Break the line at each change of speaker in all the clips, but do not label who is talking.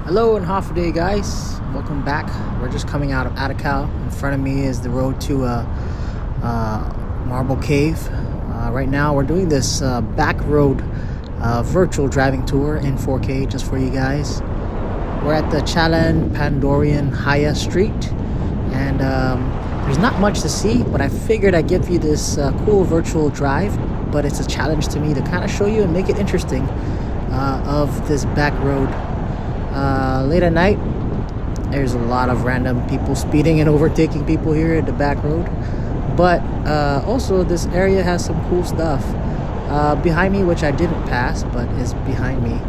Hello and half a day, guys. Welcome back. We're just coming out of Adacao. In front of me is the road to Marble Cave. Right now we're doing this back road virtual driving tour in 4K just for you guys. We're at the Chalan Pandorian Haya Street, and there's not much to see, but I figured I'd give you this cool virtual drive. But it's a challenge to me to kind of show you and make it interesting of this back road. Late at night, there's a lot of random people speeding and overtaking people here at the back road, but also this area has some cool stuff. Behind me, which I didn't pass but is behind me,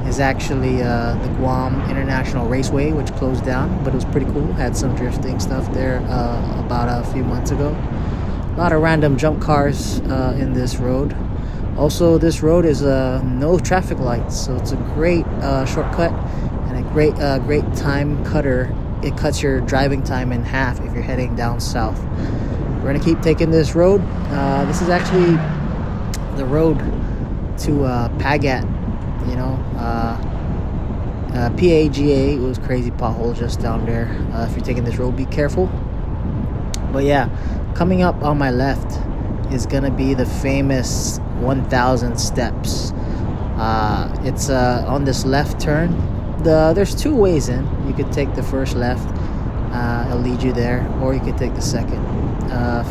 is actually the Guam International Raceway, which closed down, but it was pretty cool. Had some drifting stuff there about a few months ago. A lot of random jump cars in this road. Also, this road is no traffic lights, so it's a great shortcut and a great time cutter. It cuts your driving time in half if you're heading down south. We're gonna keep taking this road. This is actually the road to Pagat. You know, PAGA. It was crazy pothole just down there. If you're taking this road, be careful. But yeah, coming up on my left is gonna be the famous 1,000 steps. It's on this left turn. There's two ways in. You could take the first left, it'll lead you there, or you could take the second.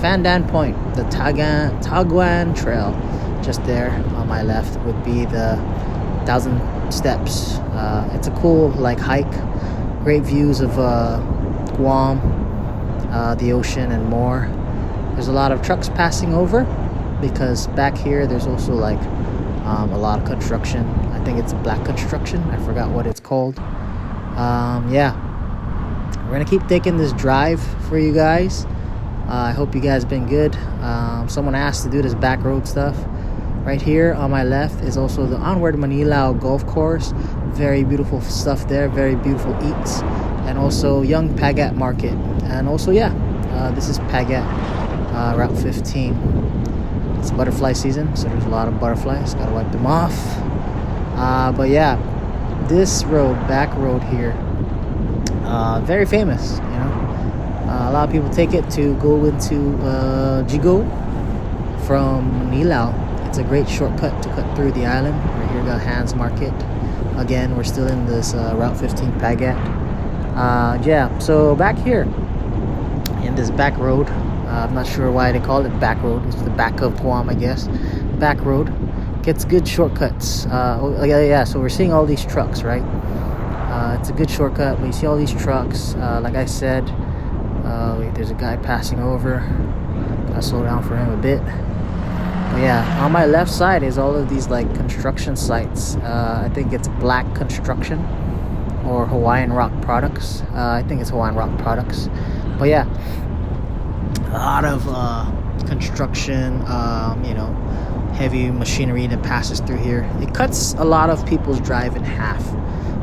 Fandan Point, the Taguan Trail, just there on my left would be the 1,000 steps. It's a cool hike, great views of Guam, the ocean, and more. There's a lot of trucks passing over because back here there's also a lot of construction. I think it's black construction. I forgot what it's called. Yeah, we're gonna keep taking this drive for you guys. I hope you guys been good. Someone asked to do this back road stuff. Right here on my left is also the Onward Mangilao golf course. Very beautiful stuff there, very beautiful eats, and also Young Pagat Market. And also, yeah, this is Pagat, Route 15. It's butterfly season, so there's a lot of butterflies. Gotta wipe them off. But yeah, this road, back road here, very famous. You know, a lot of people take it to go into Yigo from Mangilao. It's a great shortcut to cut through the island. Right here, got Hands Market. Again, we're still in this Route 15 Pagat. Yeah, so back here in this back road, I'm not sure why they call it back road. It's the back of Guam, I guess. Back road gets good shortcuts. Yeah, so we're seeing all these trucks, right? It's a good shortcut. We see all these trucks. Like I said, wait, there's a guy passing over. Gotta slow down for him a bit. But yeah, on my left side is all of these construction sites. I think it's Black Construction or Hawaiian Rock Products. I think it's Hawaiian Rock Products. But yeah, a lot of construction, you know, heavy machinery that passes through here. It cuts a lot of people's drive in half,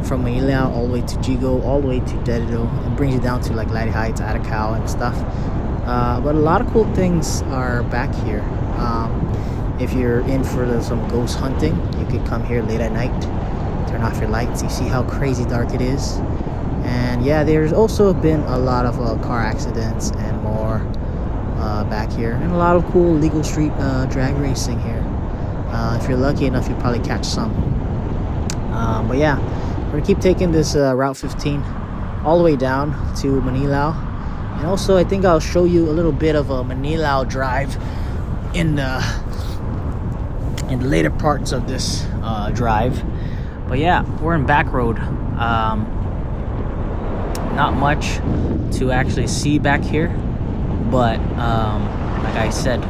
from Mangilao all the way to Yigo, all the way to Dedido. It brings you down to Lady Heights, Adacao, and stuff. But a lot of cool things are back here. If you're in for some ghost hunting, you could come here late at night, turn off your lights. You see how crazy dark it is. And yeah, there's also been a lot of car accidents and more back here, and a lot of cool legal street drag racing here. If you're lucky enough, you'll probably catch some. But yeah, we're gonna keep taking this Route 15 all the way down to Mangilao. And also, I think I'll show you a little bit of a Mangilao drive in the later parts of this drive. But yeah, we're in back road. Not much to actually see back here, but like I said,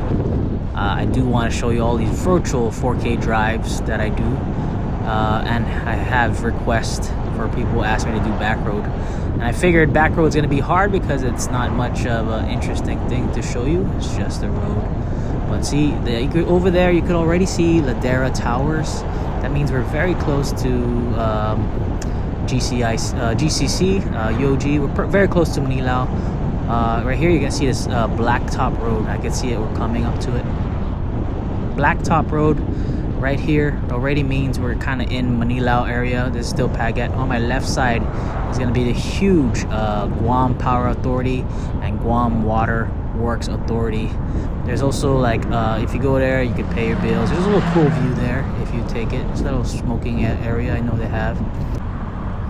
I do want to show you all these virtual 4K drives that I do, and I have requests for people who ask me to do back road. And I figured back road's going to be hard because it's not much of an interesting thing to show you. It's just a road. But see, over there you could already see Ladera Towers. That means we're very close to GCC, UOG. We're very close to Mangilao. Right here you can see this Blacktop Road. I can see it. We're coming up to it. Blacktop Road right here already means we're kind of in Mangilao area. This is still Pagat. On my left side is going to be the huge Guam Power Authority and Guam Water Works Authority. There's also like if you go there, you can pay your bills. There's a little cool view there if you take it. It's a little smoking area I know they have.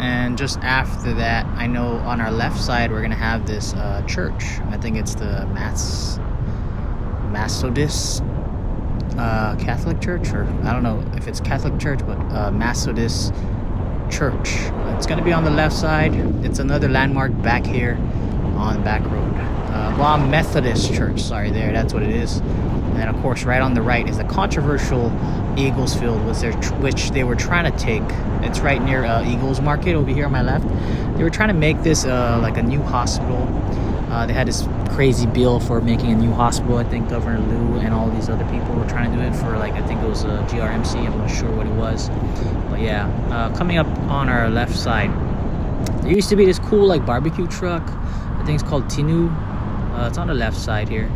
And just after that, I know on our left side we're gonna have this church. I think it's the Methodist Catholic Church, or I don't know if it's Catholic Church, but Methodist Church. It's gonna be on the left side. It's another landmark back here on Back Road. Guam Methodist Church, sorry, that's what it is. And then of course right on the right is the controversial Eagles Field, which they were trying to take. It's right near Eagles Market over here on my left. They were trying to make this like a new hospital. They had this crazy bill for making a new hospital. I think Governor Liu and all these other people were trying to do it for, like, I think it was GRMC. I'm not sure what it was, but yeah. Coming up on our left side, there used to be this cool like barbecue truck. I think it's called Tinu. It's on the left side here.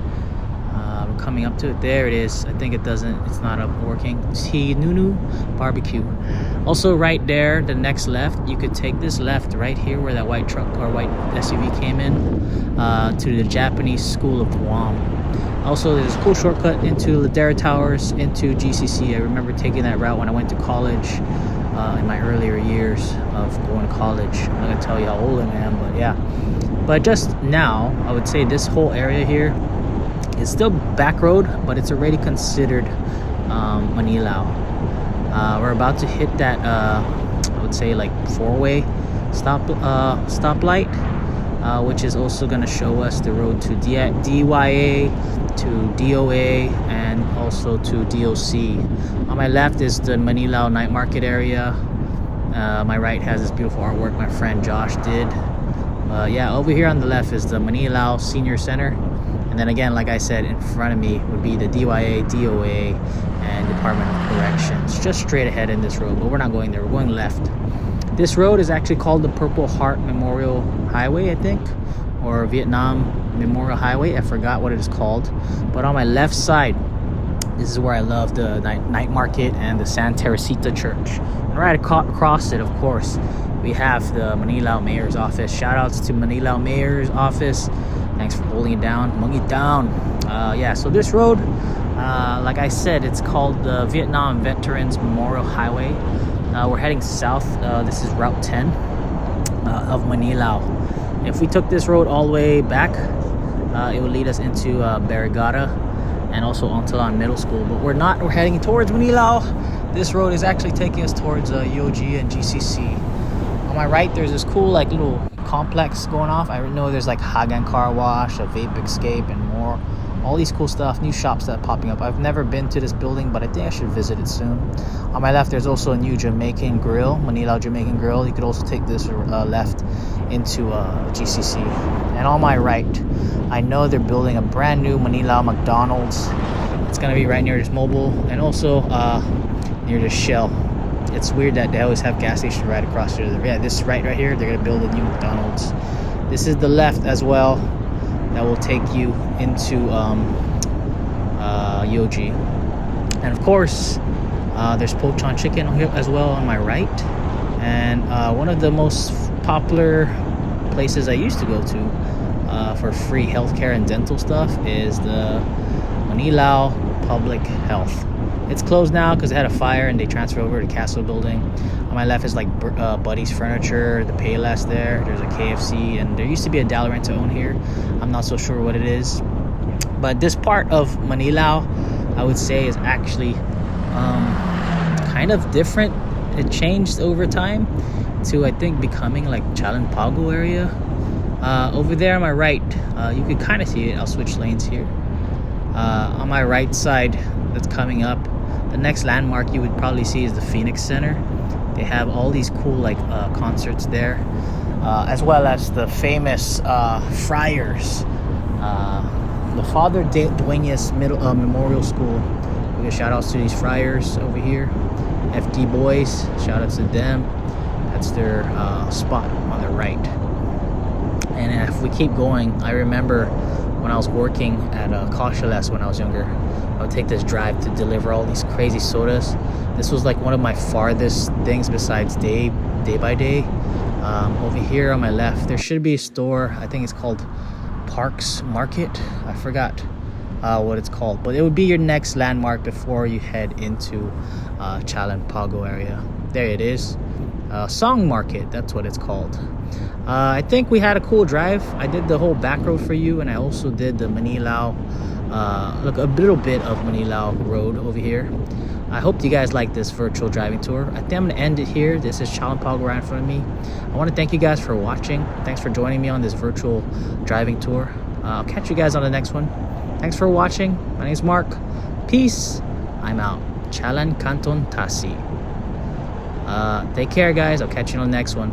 We're coming up to it. There it is. I think it's not up working. Tinunu Barbecue. Also right there, the next left, you could take this left right here where that white truck or white SUV came in to the Japanese School of Guam. Also, there's a cool shortcut into Ladera Towers, into GCC. I remember taking that route when I went to college in my earlier years of going to college. I'm not going to tell you how old I am, but yeah. But just now, I would say this whole area here is still Back Road, but it's already considered Mangilao. We're about to hit that, I would say, like four-way stoplight, which is also going to show us the road to DYA, to DOA, and also to DOC. On my left is the Mangilao night market area. My right has this beautiful artwork my friend Josh did. Yeah, over here on the left is the Mangilao Senior Center. And then again, like I said, in front of me would be the DYA, DOA, and Department of Corrections. Just straight ahead in this road, but we're not going there. We're going left. This road is actually called the Purple Heart Memorial Highway, I think, or Vietnam Memorial Highway. I forgot what it is called. But on my left side, this is where I love the night market and the San Teresita Church. And right across it, of course, we have the Mangilao Mayor's Office. Shout outs to Mangilao Mayor's Office. Thanks for holding it down. Mung it down. Yeah, so this road, like I said, it's called the Vietnam Veterans Memorial Highway. We're heading south. This is Route 10 of Mangilao. If we took this road all the way back, it would lead us into Barrigada and also Ontalan Middle School. But we're not. We're heading towards Mangilao. This road is actually taking us towards UOG and GCC. On my right, there's this cool like little complex going off. I know there's like Hagan Car Wash, a Vape Escape, and more. All these cool stuff, new shops that are popping up. I've never been to this building, but I think I should visit it soon. On my left, there's also a new Jamaican grill, Mangilao Jamaican Grill. You could also take this left into GCC. And on my right, I know they're building a brand new Mangilao McDonald's. It's gonna be right near this mobile, and also near the Shell. It's weird that they always have gas station right across here. Yeah, this right here, they're gonna build a new McDonald's. This is the left as well. That will take you into UOG. And of course, there's Pochon Chicken here as well on my right. And one of the most popular places I used to go to for free healthcare and dental stuff is the Mangilao Public Health. It's closed now because it had a fire and they transferred over to Castle Building. On my left is like Buddy's Furniture, the Payless there. There's a KFC, and there used to be a Dollar Rent to Own here. I'm not so sure what it is. But this part of Mangilao, I would say, is actually kind of different. It changed over time to, I think, becoming like Chalanpago area. Over there on my right, you can kind of see it. I'll switch lanes here. On my right side, that's coming up, the next landmark you would probably see is the Phoenix Center. They have all these cool like concerts there, as well as the famous Friars, the Father Dueñas Memorial School. We get shout outs to these Friars over here. FD Boys, shout outs to them. That's their spot on the right. And if we keep going, I remember when I was working at Cautioless when I was younger. I would take this drive to deliver all these crazy sodas. This was like one of my farthest things besides day by day. Over here on my left, there should be a store. I think it's called Parks Market. I forgot what it's called, but it would be your next landmark before you head into Chalan Pago area. There it is. Song Market, that's what it's called. I think we had a cool drive. I did the whole back road for you, and I also did the Mangilao, look, a little bit of Mangilao road over here. I hope you guys like this virtual driving tour. I think I'm gonna end it here. This is Chalan Pago right in front of me. I want to thank you guys for watching. Thanks for joining me on this virtual driving tour. I'll catch you guys on the next one. Thanks for watching. My name's Mark. Peace. I'm out. Chalan Canton Tasi. Take care, guys. I'll catch you on the next one.